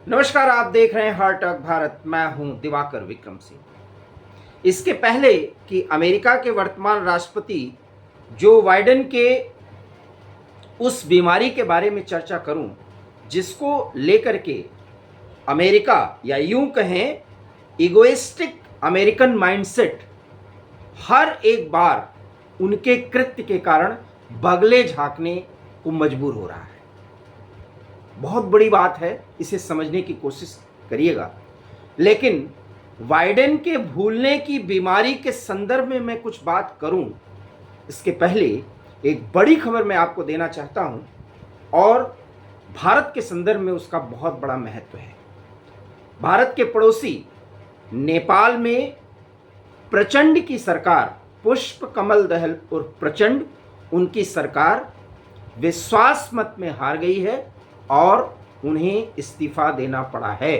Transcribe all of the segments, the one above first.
नमस्कार, आप देख रहे हैं हार्ट टॉक भारत। मैं हूं दिवाकर विक्रम सिंह। इसके पहले कि अमेरिका के वर्तमान राष्ट्रपति जो बाइडेन के उस बीमारी के बारे में चर्चा करूं जिसको लेकर के अमेरिका या यूं कहें इगोइस्टिक अमेरिकन माइंडसेट हर एक बार उनके कृत्य के कारण बगले झांकने को मजबूर हो रहा है। बहुत बड़ी बात है, इसे समझने की कोशिश करिएगा। लेकिन बाइडेन के भूलने की बीमारी के संदर्भ में मैं कुछ बात करूं इसके पहले एक बड़ी खबर मैं आपको देना चाहता हूं और भारत के संदर्भ में उसका बहुत बड़ा महत्व है। भारत के पड़ोसी नेपाल में प्रचंड की सरकार, पुष्प कमल दहल और प्रचंड, उनकी सरकार विश्वास मत में हार गई है और उन्हें इस्तीफा देना पड़ा है।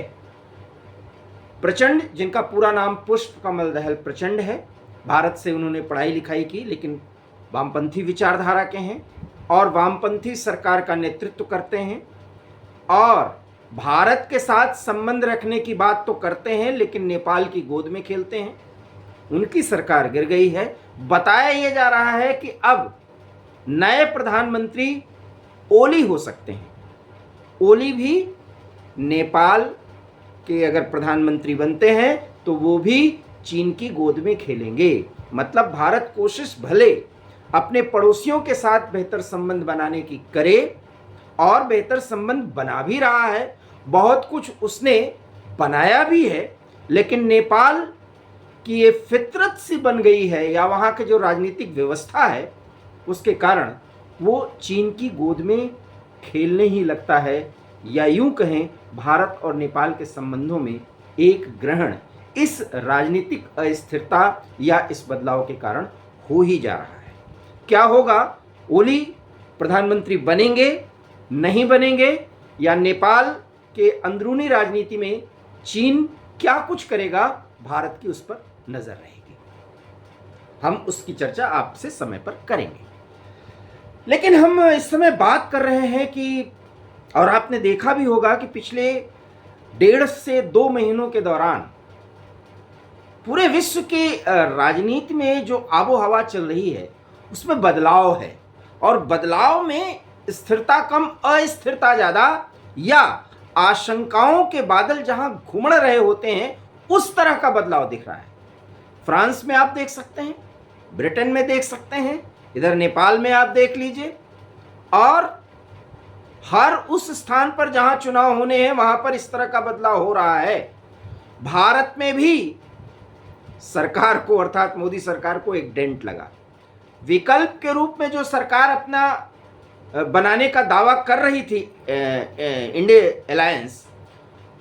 प्रचंड, जिनका पूरा नाम पुष्प कमल दहल प्रचंड है, भारत से उन्होंने पढ़ाई लिखाई की लेकिन वामपंथी विचारधारा के हैं और वामपंथी सरकार का नेतृत्व करते हैं और भारत के साथ संबंध रखने की बात तो करते हैं लेकिन नेपाल की गोद में खेलते हैं। उनकी सरकार गिर गई है। बताया यह जा रहा है कि अब नए प्रधानमंत्री ओली हो सकते हैं। ओली भी नेपाल के अगर प्रधानमंत्री बनते हैं तो वो भी चीन की गोद में खेलेंगे। मतलब भारत कोशिश भले अपने पड़ोसियों के साथ बेहतर संबंध बनाने की करे और बेहतर संबंध बना भी रहा है, बहुत कुछ उसने बनाया भी है, लेकिन नेपाल की ये फितरत सी बन गई है या वहाँ की जो राजनीतिक व्यवस्था है उसके कारण वो चीन की गोद में खेलने ही लगता है, या यूं कहें भारत और नेपाल के संबंधों में एक ग्रहण इस राजनीतिक अस्थिरता या इस बदलाव के कारण हो ही जा रहा है। क्या होगा? ओली प्रधानमंत्री बनेंगे, नहीं बनेंगे, या नेपाल के अंदरूनी राजनीति में चीन क्या कुछ करेगा, भारत की उस पर नजर रहेगी। हम उसकी चर्चा आपसे समय पर करेंगे। लेकिन हम इस समय बात कर रहे हैं कि, और आपने देखा भी होगा कि पिछले 1.5 से 2 महीनों के दौरान पूरे विश्व की राजनीति में जो आबो हवा चल रही है उसमें बदलाव है और बदलाव में स्थिरता कम, अस्थिरता ज़्यादा, या आशंकाओं के बादल जहां घुमड़ रहे होते हैं उस तरह का बदलाव दिख रहा है। फ्रांस में आप देख सकते हैं, ब्रिटेन में देख सकते हैं, इधर नेपाल में आप देख लीजिए, और हर उस स्थान पर जहां चुनाव होने हैं वहां पर इस तरह का बदलाव हो रहा है। भारत में भी सरकार को, अर्थात मोदी सरकार को, एक डेंट लगा। विकल्प के रूप में जो सरकार अपना बनाने का दावा कर रही थी इंडिया अलायंस,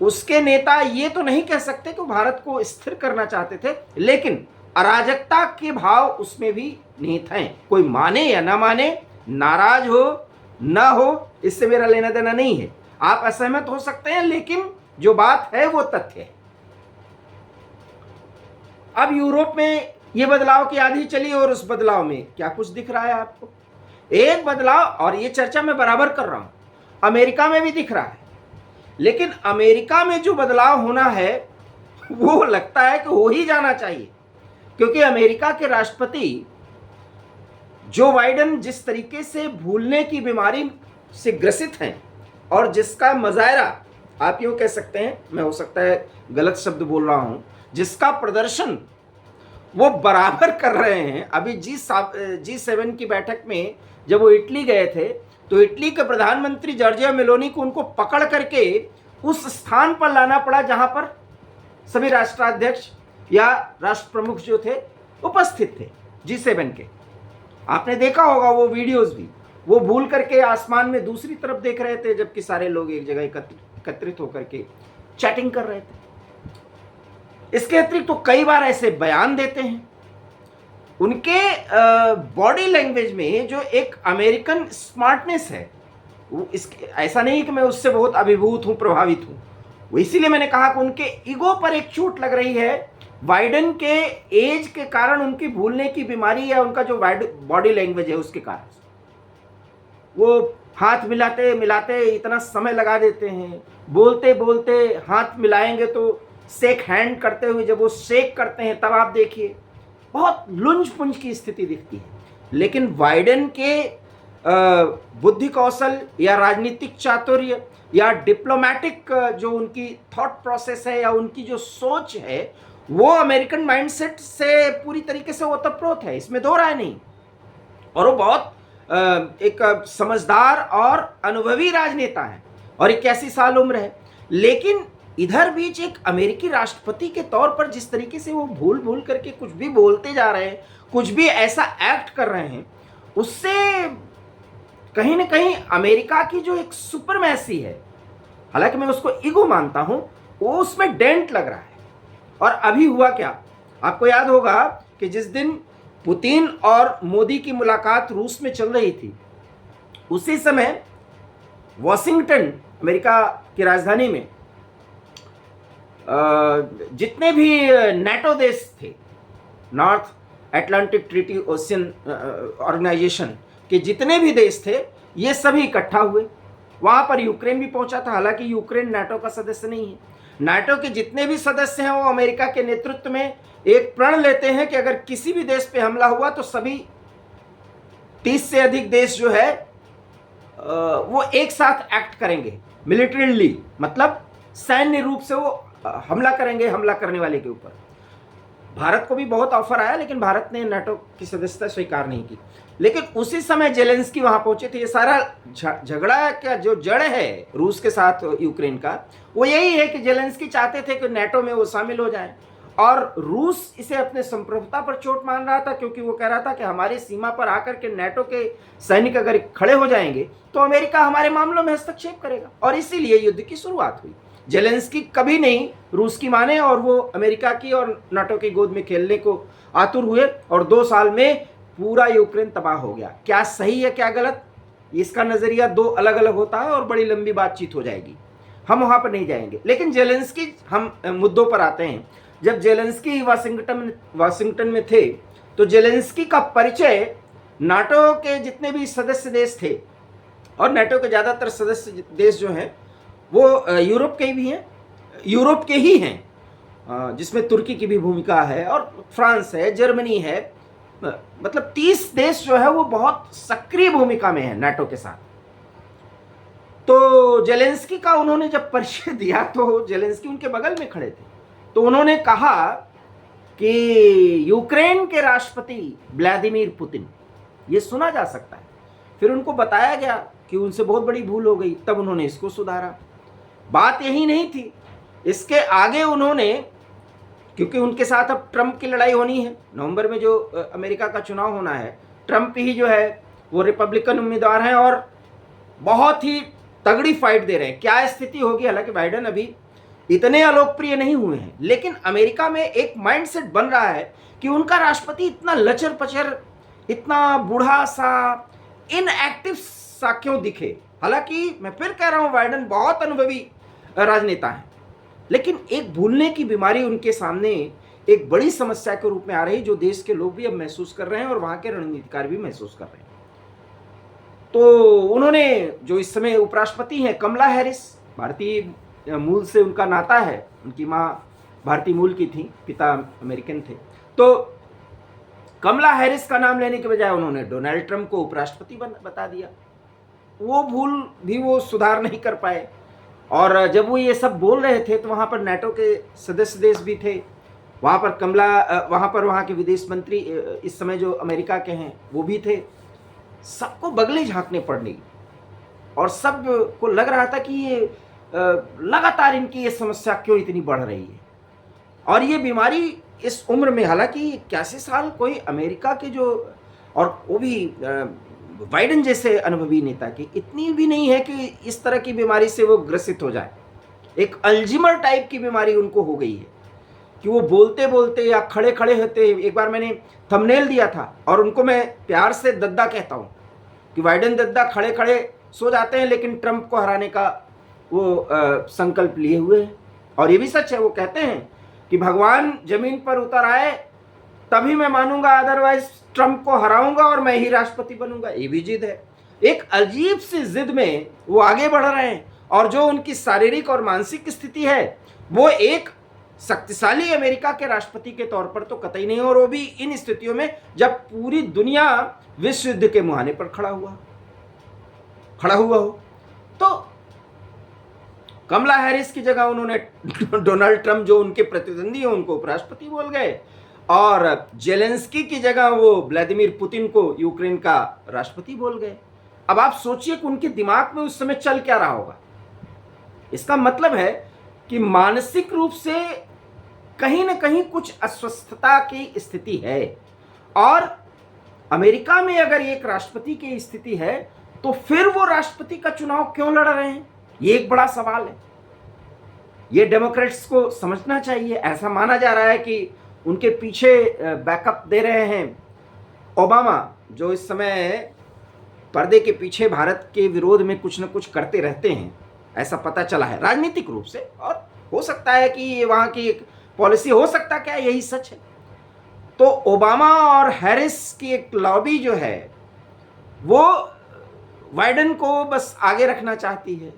उसके नेता ये तो नहीं कह सकते कि भारत को स्थिर करना चाहते थे, लेकिन अराजकता के भाव उसमें भी निहित हैं। कोई माने या ना माने, नाराज हो ना हो, इससे मेरा लेना देना नहीं है। आप असहमत हो सकते हैं लेकिन जो बात है वो तथ्य है। अब यूरोप में ये बदलाव की आंधी चली और उस बदलाव में क्या कुछ दिख रहा है आपको? एक बदलाव, और ये चर्चा मैं बराबर कर रहा हूं, अमेरिका में भी दिख रहा है। लेकिन अमेरिका में जो बदलाव होना है वो लगता है कि हो ही जाना चाहिए, क्योंकि अमेरिका के राष्ट्रपति जो बाइडेन जिस तरीके से भूलने की बीमारी से ग्रसित हैं और जिसका मजायरा, आप यूँ कह सकते हैं, मैं हो सकता है गलत शब्द बोल रहा हूँ, जिसका प्रदर्शन वो बराबर कर रहे हैं। अभी G7 की बैठक में जब वो इटली गए थे तो इटली के प्रधानमंत्री जॉर्जिया मेलोनी को उनको पकड़ करके उस स्थान पर लाना पड़ा जहां पर सभी राष्ट्राध्यक्ष या राष्ट्र प्रमुख जो थे उपस्थित थे G7 के। आपने देखा होगा वो वीडियोस भी, वो भूल करके आसमान में दूसरी तरफ देख रहे थे जबकि सारे लोग एक जगह एकत्रित होकर के चैटिंग कर रहे थे। इसके अतिरिक्त तो कई बार ऐसे बयान देते हैं। उनके बॉडी लैंग्वेज में जो एक अमेरिकन स्मार्टनेस है, वो इसके, ऐसा नहीं कि मैं उससे बहुत अभिभूत हूं, प्रभावित हूं, वो इसीलिए मैंने कहा कि उनके ईगो पर एक चोट लग रही है। बाइडेन के एज के कारण, उनकी भूलने की बीमारी या उनका जो बॉडी लैंग्वेज है उसके कारण वो हाथ मिलाते मिलाते इतना समय लगा देते हैं, बोलते बोलते हाथ मिलाएंगे तो शेक हैंड करते हुए जब वो शेक करते हैं तब आप देखिए बहुत लुंज पुंज की स्थिति दिखती है। लेकिन बाइडेन के बुद्धि कौशल या राजनीतिक चातुर्य या डिप्लोमेटिक जो उनकी थॉट प्रोसेस है या उनकी जो सोच है वो अमेरिकन माइंडसेट से पूरी तरीके से ओतप्रोत है, इसमें दो राय नहीं। और वो बहुत एक समझदार और अनुभवी राजनेता है और 81 साल उम्र है। लेकिन इधर बीच एक अमेरिकी राष्ट्रपति के तौर पर जिस तरीके से वो भूल भूल करके कुछ भी बोलते जा रहे हैं, कुछ भी ऐसा एक्ट कर रहे हैं, उससे कहीं ना कहीं अमेरिका की जो एक सुपरमैसी है, हालांकि मैं उसको ईगो मानता हूं, वो उसमें डेंट लग रहा है। और अभी हुआ क्या, आपको याद होगा कि जिस दिन पुतिन और मोदी की मुलाकात रूस में चल रही थी, उसी समय वॉशिंगटन अमेरिका की राजधानी में जितने भी नेटो देश थे, North Atlantic Treaty Ocean Organization के जितने भी देश थे, ये सभी इकट्ठा हुए। वहां पर यूक्रेन भी पहुंचा था, हालांकि यूक्रेन नाटो का सदस्य नहीं है। नाटो के जितने भी सदस्य हैं वो अमेरिका के नेतृत्व में एक प्रण लेते हैं कि अगर किसी भी देश पे हमला हुआ तो सभी 30 से अधिक देश जो है वो एक साथ एक्ट करेंगे मिलिट्रीली, मतलब सैन्य रूप से वो हमला करेंगे हमला करने वाले के ऊपर। भारत को भी बहुत ऑफर आया, लेकिन भारत ने नाटो की सदस्यता स्वीकार नहीं की। लेकिन उसी समय जेलेंस्की वहां पहुंचे थे। ये सारा झगड़ा का जो जड़ है रूस के साथ यूक्रेन का, वो यही है कि जेलेंस्की चाहते थे कि नाटो में वो शामिल हो जाएं, और रूस इसे अपने संप्रभुता पर चोट मान रहा था, क्योंकि वो कह रहा था कि हमारी सीमा पर आकर के नाटो के सैनिक अगर खड़े हो जाएंगे तो अमेरिका हमारे मामलों में हस्तक्षेप करेगा, और इसीलिए युद्ध की शुरुआत हुई। जेलेंस्की कभी नहीं रूस की माने और वो अमेरिका की और नाटो की गोद में खेलने को आतुर हुए, और 2 साल में पूरा यूक्रेन तबाह हो गया। क्या सही है क्या गलत, इसका नजरिया 2 अलग अलग होता है और बड़ी लंबी बातचीत हो जाएगी, हम वहां पर नहीं जाएंगे। लेकिन जेलेंस्की, हम मुद्दों पर आते हैं। जब जेलेंस्की वाशिंगटन में थे तो जेलेंस्की का परिचय नाटो के जितने भी सदस्य देश थे, और नाटो के ज्यादातर सदस्य देश जो हैं वो यूरोप के भी हैं, यूरोप के ही हैं, जिसमें तुर्की की भी भूमिका है और फ्रांस है, जर्मनी है, मतलब 30 देश जो है वो बहुत सक्रिय भूमिका में है नाटो के साथ। तो जेलेंस्की का उन्होंने जब परिचय दिया तो जेलेंस्की उनके बगल में खड़े थे, तो उन्होंने कहा कि यूक्रेन के राष्ट्रपति व्लादिमीर पुतिन, ये सुना जा सकता है। फिर उनको बताया गया कि उनसे बहुत बड़ी भूल हो गई, तब उन्होंने इसको सुधारा। बात यही नहीं थी, इसके आगे उन्होंने, क्योंकि उनके साथ अब ट्रंप की लड़ाई होनी है, नवंबर में जो अमेरिका का चुनाव होना है, ट्रंप ही जो है वो रिपब्लिकन उम्मीदवार हैं और बहुत ही तगड़ी फाइट दे रहे हैं। क्या स्थिति होगी, हालांकि बाइडेन अभी इतने अलोकप्रिय नहीं हुए हैं, लेकिन अमेरिका में एक माइंडसेट बन रहा है कि उनका राष्ट्रपति इतना लचर पचर, इतना बूढ़ा सा, इनएक्टिव सा क्यों दिखे। हालांकि मैं फिर कह रहा हूं, बाइडेन बहुत अनुभवी राजनेता है, लेकिन एक भूलने की बीमारी उनके सामने एक बड़ी समस्या के रूप में आ रही, जो देश के लोग भी अब महसूस कर रहे हैं और वहां के रणनीतिकार भी महसूस कर रहे हैं। तो उन्होंने, जो इस समय उपराष्ट्रपति हैं कमला हैरिस, भारतीय मूल से उनका नाता है, उनकी माँ भारतीय मूल की थी, पिता अमेरिकन थे, तो कमला हैरिस का नाम लेने के बजाय उन्होंने डोनाल्ड ट्रंप को उपराष्ट्रपति बता दिया। वो भूल भी वो सुधार नहीं कर पाए। और जब वो ये सब बोल रहे थे तो वहाँ पर नाटो के सदस्य देश भी थे, वहाँ पर वहाँ के विदेश मंत्री इस समय जो अमेरिका के हैं वो भी थे। सबको बगले झांकने पड़ने, और सब को लग रहा था कि ये लगातार इनकी ये समस्या क्यों इतनी बढ़ रही है। और ये बीमारी इस उम्र में, हालांकि 81 साल कोई अमेरिका के जो, और वो भी बाइडेन जैसे अनुभवी नेता की, इतनी भी नहीं है कि इस तरह की बीमारी से वो ग्रसित हो जाए। एक अल्जीमर टाइप की बीमारी उनको हो गई है कि वो बोलते बोलते या खड़े खड़े होते, एक बार मैंने थंबनेल दिया था और उनको मैं प्यार से दद्दा कहता हूँ कि बाइडेन दद्दा, खड़े खड़े सो जाते हैं लेकिन ट्रंप को हराने का वो संकल्प लिए हुए हैं। और ये भी सच है, वो कहते हैं कि भगवान जमीन पर उतर आए तभी मैं मानूंगा, अदरवाइज ट्रंप को हराऊंगा और मैं ही राष्ट्रपति बनूंगा। ये भी जिद है। एक अजीब सी जिद में वो आगे बढ़ रहे हैं, और जो उनकी शारीरिक और मानसिक स्थिति है वो एक शक्तिशाली अमेरिका के राष्ट्रपति के तौर पर तो कतई नहीं, और वो भी इन स्थितियों में जब पूरी दुनिया विश्व युद्ध के मुहाने पर खड़ा हुआ हो। तो कमला हैरिस की जगह उन्होंने डोनाल्ड ट्रंप जो उनके प्रतिद्वंदी हैं उनको उपराष्ट्रपति बोल गए, और जेलेंस्की की जगह वो व्लादिमीर पुतिन को यूक्रेन का राष्ट्रपति बोल गए। अब आप सोचिए कि उनके दिमाग में उस समय चल क्या रहा होगा। इसका मतलब है कि मानसिक रूप से कहीं ना कहीं कुछ अस्वस्थता की स्थिति है, और अमेरिका में अगर एक राष्ट्रपति की स्थिति है तो फिर वो राष्ट्रपति का चुनाव क्यों लड़ रहे हैं, ये एक बड़ा सवाल है। ये डेमोक्रेट्स को समझना चाहिए। ऐसा माना जा रहा है कि उनके पीछे बैकअप दे रहे हैं ओबामा, जो इस समय पर्दे के पीछे भारत के विरोध में कुछ न कुछ करते रहते हैं, ऐसा पता चला है राजनीतिक रूप से। और हो सकता है कि ये वहाँ की एक पॉलिसी, हो सकता क्या यही सच है। तो ओबामा और हैरिस की एक लॉबी जो है वो बाइडेन को बस आगे रखना चाहती है।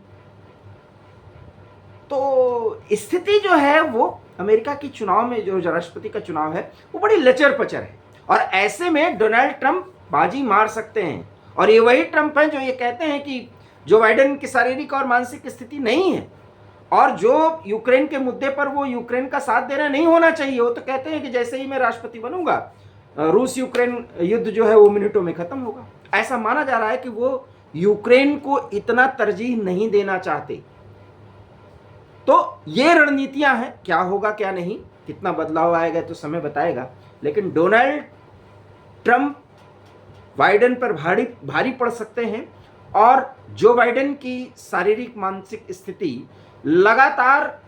तो स्थिति जो है वो अमेरिका की चुनाव में, जो राष्ट्रपति का चुनाव है, वो बड़ी लचर पचर है, और ऐसे में डोनाल्ड ट्रंप बाजी मार सकते हैं। और ये वही ट्रंप हैं जो ये कहते हैं कि जो बाइडेन की शारीरिक और मानसिक स्थिति नहीं है, और जो यूक्रेन के मुद्दे पर वो यूक्रेन का साथ देना नहीं होना चाहिए। वो तो कहते हैं कि जैसे ही मैं राष्ट्रपति बनूंगा रूस यूक्रेन युद्ध जो है वो मिनटों में खत्म होगा। ऐसा माना जा रहा है कि वो यूक्रेन को इतना तरजीह नहीं देना चाहते। तो ये रणनीतियां हैं, क्या होगा क्या नहीं, कितना बदलाव आएगा तो समय बताएगा। लेकिन डोनाल्ड ट्रंप बाइडेन पर भारी पड़ सकते हैं, और जो बाइडेन की शारीरिक मानसिक स्थिति लगातार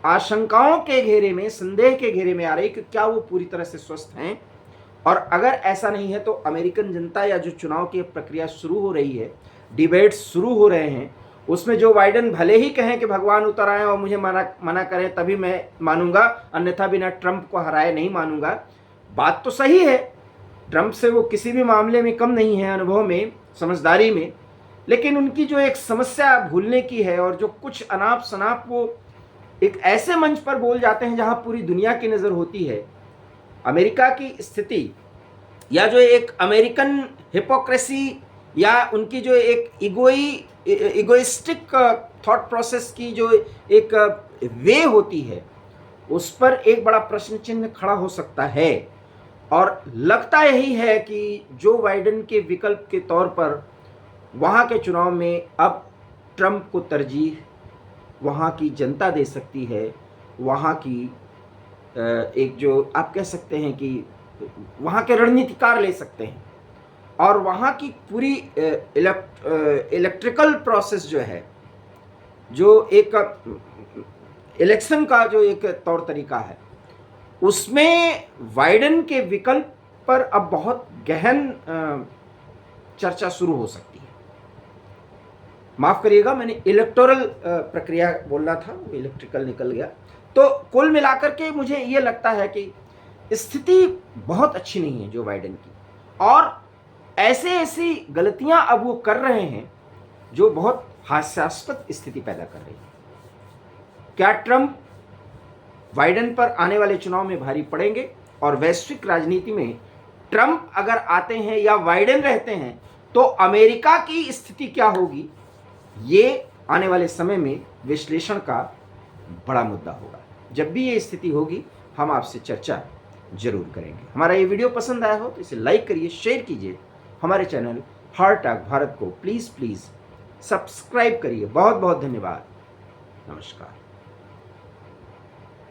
आशंकाओं के घेरे में, संदेह के घेरे में आ रही कि क्या वो पूरी तरह से स्वस्थ हैं। और अगर ऐसा नहीं है तो अमेरिकन जनता या जो चुनाव की प्रक्रिया शुरू हो रही है, डिबेट्स शुरू हो रहे हैं, उसमें जो बाइडेन भले ही कहें कि भगवान उतर आए और मुझे मना करें तभी मैं मानूंगा, अन्यथा बिना ट्रंप को हराए नहीं मानूंगा। बात तो सही है, ट्रंप से वो किसी भी मामले में कम नहीं है, अनुभव में, समझदारी में। लेकिन उनकी जो एक समस्या भूलने की है, और जो कुछ अनाप शनाप वो एक ऐसे मंच पर बोल जाते हैं जहां पूरी दुनिया की नज़र होती है। अमेरिका की स्थिति, या जो एक अमेरिकन हिपोक्रेसी, या उनकी जो एक इगोइस्टिक थॉट प्रोसेस की जो एक वे होती है, उस पर एक बड़ा प्रश्न चिन्ह खड़ा हो सकता है। और लगता यही है कि जो बाइडेन के विकल्प के तौर पर वहाँ के चुनाव में अब ट्रंप को तरजीह वहाँ की जनता दे सकती है। वहाँ की एक जो आप कह सकते हैं कि वहाँ के रणनीतिकार ले सकते हैं, और वहाँ की पूरी इलेक्ट्रिकल प्रोसेस जो है, जो एक इलेक्शन का जो एक तौर तरीका है, उसमें बाइडेन के विकल्प पर अब बहुत गहन चर्चा शुरू हो सकती है। माफ करिएगा, मैंने इलेक्टोरल प्रक्रिया बोलना था, वो इलेक्ट्रिकल निकल गया। तो कुल मिलाकर के मुझे ये लगता है कि स्थिति बहुत अच्छी नहीं है जो बाइडेन की, और ऐसी गलतियां अब वो कर रहे हैं जो बहुत हास्यास्पद स्थिति पैदा कर रही है। क्या ट्रंप बाइडेन पर आने वाले चुनाव में भारी पड़ेंगे, और वैश्विक राजनीति में ट्रंप अगर आते हैं या बाइडेन रहते हैं तो अमेरिका की स्थिति क्या होगी, ये आने वाले समय में विश्लेषण का बड़ा मुद्दा होगा। जब भी ये स्थिति होगी हम आपसे चर्चा जरूर करेंगे। हमारा ये वीडियो पसंद आया हो तो इसे लाइक करिए, शेयर कीजिए। हमारे चैनल हार्ट टॉक भारत को प्लीज़ सब्सक्राइब करिए। बहुत बहुत धन्यवाद। नमस्कार।